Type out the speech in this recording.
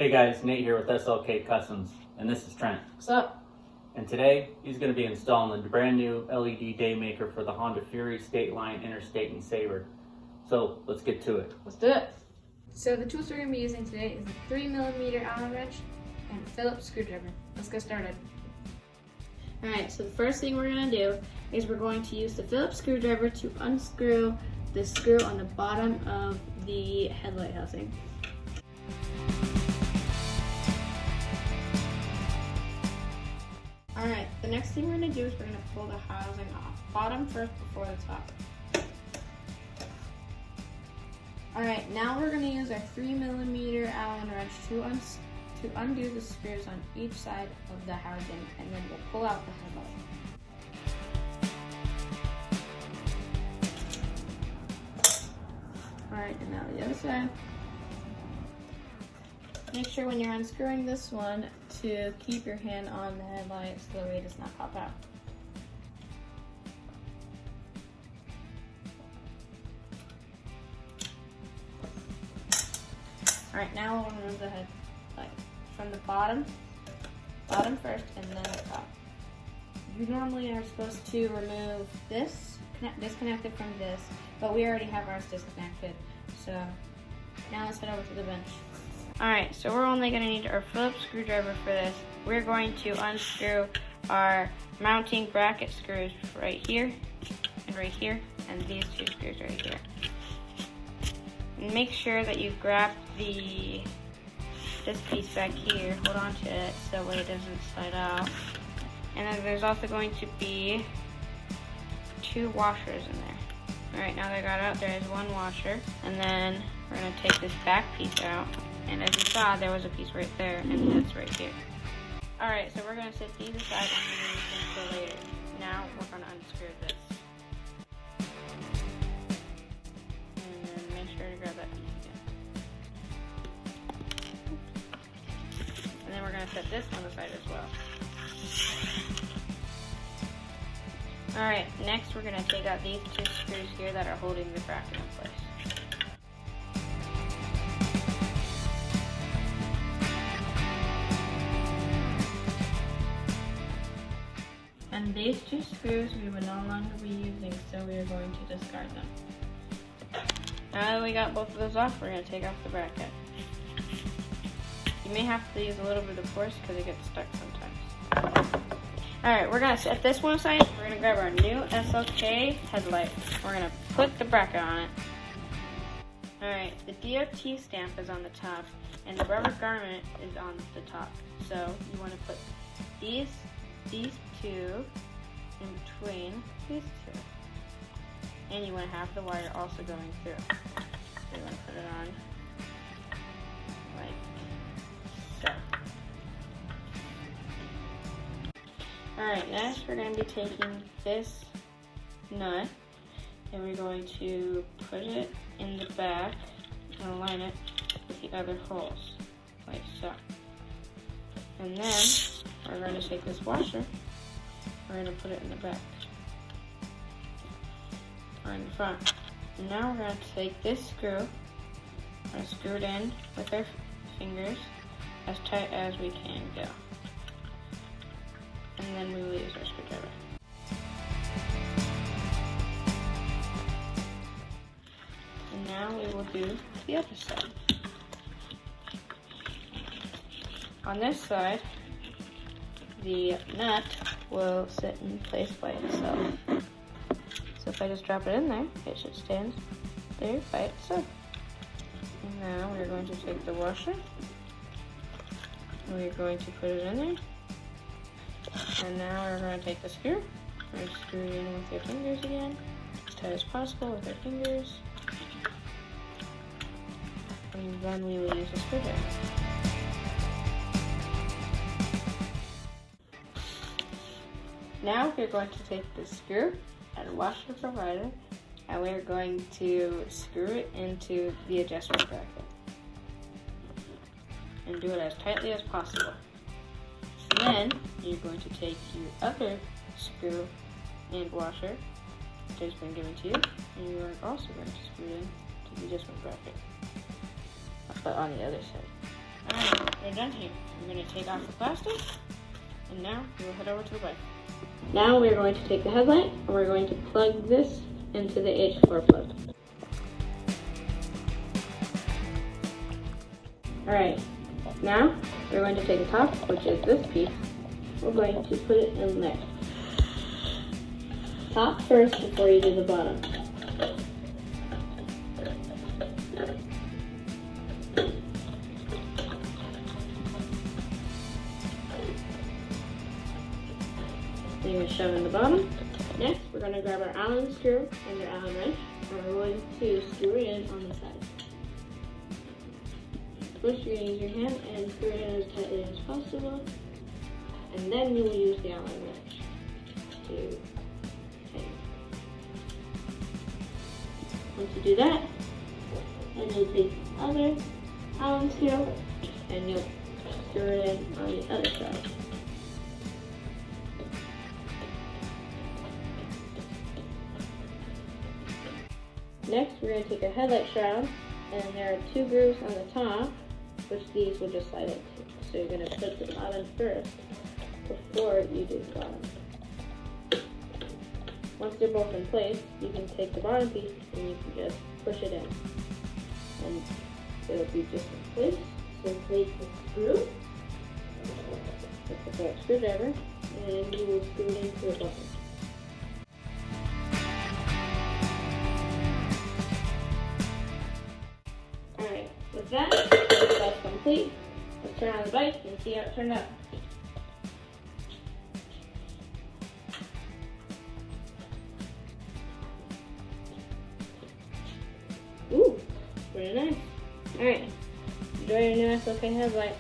Hey guys, Nate here with SLK-Customs, and this is Trent. What's up? And today, he's going to be installing the brand new LED Daymaker for the Honda Fury, Stateline, Interstate, and Sabre. So, let's get to it. Let's do it. So the tools we're going to be using today is a 3mm Allen wrench and a Phillips screwdriver. Let's get started. Alright, so the first thing we're going to do is we're going to use the Phillips screwdriver to unscrew the screw on the bottom of the headlight housing. Alright, the next thing we're going to do is we're going to pull the housing off. Bottom first before the top. Alright, now we're going to use our 3mm Allen wrench to undo the screws on each side of the housing, and then we'll pull out the headlight. Alright, and now the other side. Make sure when you're unscrewing this one to keep your hand on the headlight so the way it does not pop out. Alright, now we'll remove the headlight from the bottom first, and then the top. You normally are supposed to remove this, disconnect it from this, but we already have ours disconnected. So now let's head over to the bench. Alright, so we're only going to need our Phillips screwdriver for this. We're going to unscrew our mounting bracket screws right here, and these two screws right here. And make sure that you grab this piece back here, hold on to it so that way it doesn't slide out. And then there's also going to be 2 washers in there. Alright, now that I got out, there is 1 washer. And then we're going to take this back piece out. And as you saw, there was a piece right there, and that's right here. Alright, so we're going to set these aside and we're going to use them for later. Now we're going to unscrew this. And then make sure to grab that piece again. And then we're going to set this one aside as well. Alright, next we're going to take out these 2 screws here that are holding the bracket in place. And these 2 screws we will no longer be using, so we are going to discard them. Now that we got both of those off, we're going to take off the bracket. You may have to use a little bit of force because it gets stuck sometimes. Alright, we're going to set this one aside. We're going to grab our new SLK headlight. We're going to put the bracket on it. Alright, the DOT stamp is on the top, and the rubber garment is on the top. So you want to put these 2 in between these 2. And you want to have the wire also going through. So you want to put it on like so. Alright, next we're going to be taking this nut and we're going to put it in the back and align it with the other holes, like so. And then we're going to take this washer, we're going to put it in the back, or in the front. And now we're going to take this screw, we're going to screw it in with our fingers as tight as we can go. And then we will use our screwdriver. And now we will do the other side. On this side, the nut will sit in place by itself. So if I just drop it in there, it should stand there by itself. And now we're going to take the washer, and we're going to put it in there. And now we're going to take the screw, we're going to screw it in with your fingers again, as tight as possible with our fingers. And then we will use a screwdriver. Now we're going to take the screw and washer provider, and we're going to screw it into the adjustment bracket. And do it as tightly as possible. Then you're going to take your other screw and washer, which has been given to you, and you are also going to screw it in to the adjustment bracket, but on the other side. Alright, we're done here. We're going to take off the plastic, and now we will head over to the bike. Now we're going to take the headlight, and we're going to plug this into the H4 plug. Alright, now we're going to take the top, which is this piece. We're going to put it in there. Top first before you do the bottom. Then you're going to shove in the bottom. Next, we're going to grab our Allen screw and your Allen wrench, and we're going to screw it in on the side. First, you're going to use your hand and screw it in as tightly as possible, and then you will use the Allen wrench to tighten. Once you do that, then you'll take the other Allen screw and you'll screw it in on the other side. Next, we're going to take our headlight shroud, and there are 2 grooves on the top, which these will just slide into. So you're going to put the bottom first before you do the bottom. Once they're both in place, you can take the bottom piece and you can just push it in. And it'll be just in place. So take the screw, with the correct screwdriver, and you will screw it into the bottom. Alright, with that, that's complete. Let's turn on the bike and see how it turned out. Ooh, pretty nice. Alright, enjoy your new SLK headlight.